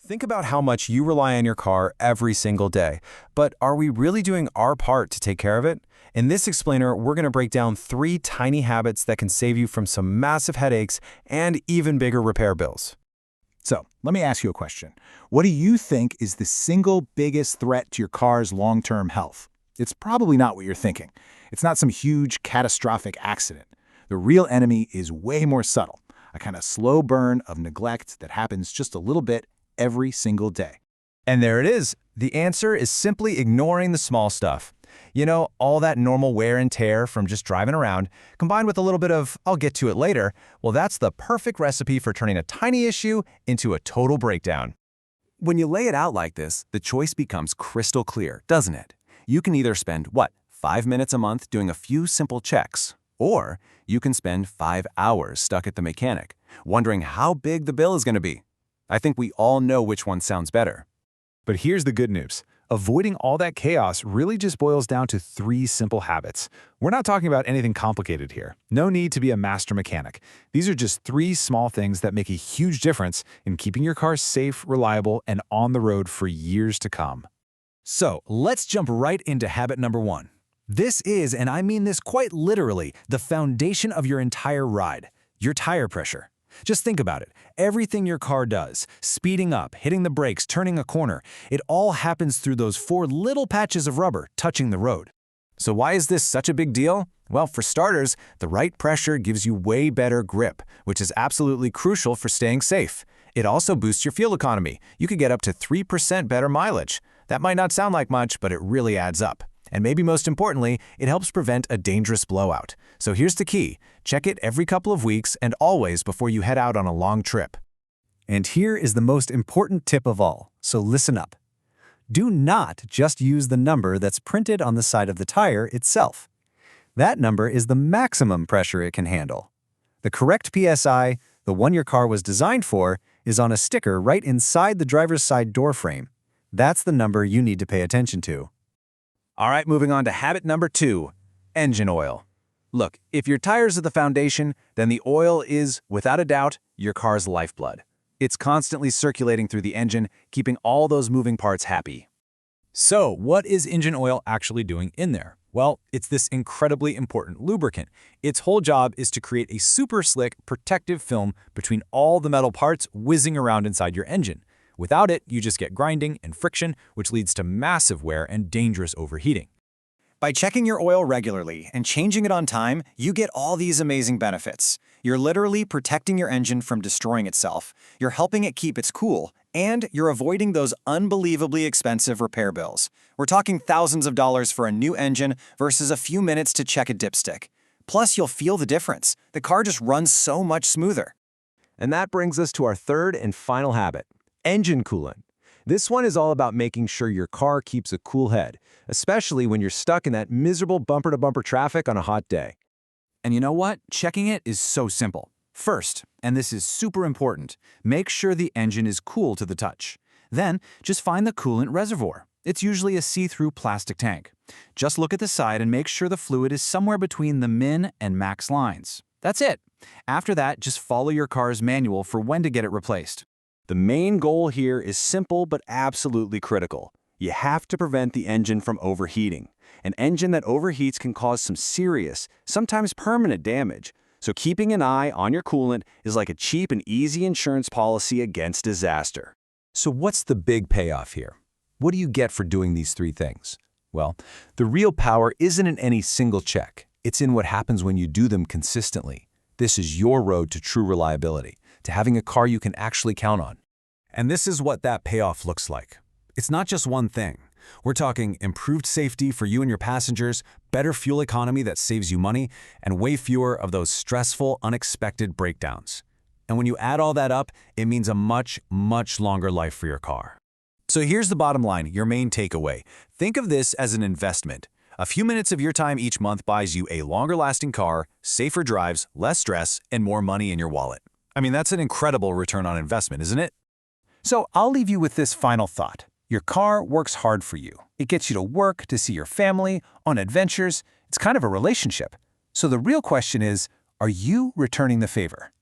Think about how much you rely on your car every single day, but are we really doing our part to take care of it? In this explainer, we're going to break down 3 tiny habits that can save you from some massive headaches and even bigger repair bills. So, let me ask you a question. What do you think is the single biggest threat to your car's long-term health? It's probably not what you're thinking. It's not some huge catastrophic accident. The real enemy is way more subtle, a kind of slow burn of neglect that happens just a little bit every single day. And there it is. The answer is simply ignoring the small stuff. You know, all that normal wear and tear from just driving around, combined with a little bit of, I'll get to it later, well, that's the perfect recipe for turning a tiny issue into a total breakdown. When you lay it out like this, the choice becomes crystal clear, doesn't it? You can either spend, 5 minutes a month doing a few simple checks, or you can spend 5 hours stuck at the mechanic, wondering how big the bill is going to be. I think we all know which one sounds better. But here's the good news. Avoiding all that chaos really just boils down to 3 simple habits. We're not talking about anything complicated here. No need to be a master mechanic. These are just 3 small things that make a huge difference in keeping your car safe, reliable, and on the road for years to come. So let's jump right into habit number 1. This is, and I mean this quite literally, the foundation of your entire ride, your tire pressure. Just think about it. Everything your car does, speeding up, hitting the brakes, turning a corner, it all happens through those 4 little patches of rubber touching the road. So why is this such a big deal? Well, for starters, the right pressure gives you way better grip, which is absolutely crucial for staying safe. It also boosts your fuel economy. You could get up to 3% better mileage. That might not sound like much, but it really adds up. And maybe most importantly, it helps prevent a dangerous blowout. So here's the key. Check it every couple of weeks and always before you head out on a long trip. And here is the most important tip of all, so listen up. Do not just use the number that's printed on the side of the tire itself. That number is the maximum pressure it can handle. The correct PSI, the one your car was designed for, is on a sticker right inside the driver's side door frame. That's the number you need to pay attention to. All right, moving on to habit number 2, engine oil. Look, if your tires are the foundation, then the oil is, without a doubt, your car's lifeblood. It's constantly circulating through the engine, keeping all those moving parts happy. So, what is engine oil actually doing in there? Well, it's this incredibly important lubricant. Its whole job is to create a super slick, protective film between all the metal parts whizzing around inside your engine. Without it, you just get grinding and friction, which leads to massive wear and dangerous overheating. By checking your oil regularly and changing it on time, you get all these amazing benefits. You're literally protecting your engine from destroying itself, you're helping it keep its cool, and you're avoiding those unbelievably expensive repair bills. We're talking thousands of dollars for a new engine versus a few minutes to check a dipstick. Plus, you'll feel the difference. The car just runs so much smoother. And that brings us to our third and final habit, engine coolant. This one is all about making sure your car keeps a cool head, especially when you're stuck in that miserable bumper-to-bumper traffic on a hot day. And you know what? Checking it is so simple. First, and this is super important, make sure the engine is cool to the touch. Then, just find the coolant reservoir. It's usually a see-through plastic tank. Just look at the side and make sure the fluid is somewhere between the min and max lines. That's it. After that, just follow your car's manual for when to get it replaced. The main goal here is simple but absolutely critical. You have to prevent the engine from overheating. An engine that overheats can cause some serious, sometimes permanent damage. So keeping an eye on your coolant is like a cheap and easy insurance policy against disaster. So what's the big payoff here? What do you get for doing these 3 things? Well, the real power isn't in any single check. It's in what happens when you do them consistently. This is your road to true reliability, to having a car you can actually count on. And this is what that payoff looks like. It's not just one thing. We're talking improved safety for you and your passengers, better fuel economy that saves you money, and way fewer of those stressful, unexpected breakdowns. And when you add all that up, it means a much, much longer life for your car. So here's the bottom line, your main takeaway. Think of this as an investment. A few minutes of your time each month buys you a longer-lasting car, safer drives, less stress, and more money in your wallet. I mean, that's an incredible return on investment, isn't it? So I'll leave you with this final thought. Your car works hard for you. It gets you to work, to see your family, on adventures. It's kind of a relationship. So the real question is, are you returning the favor?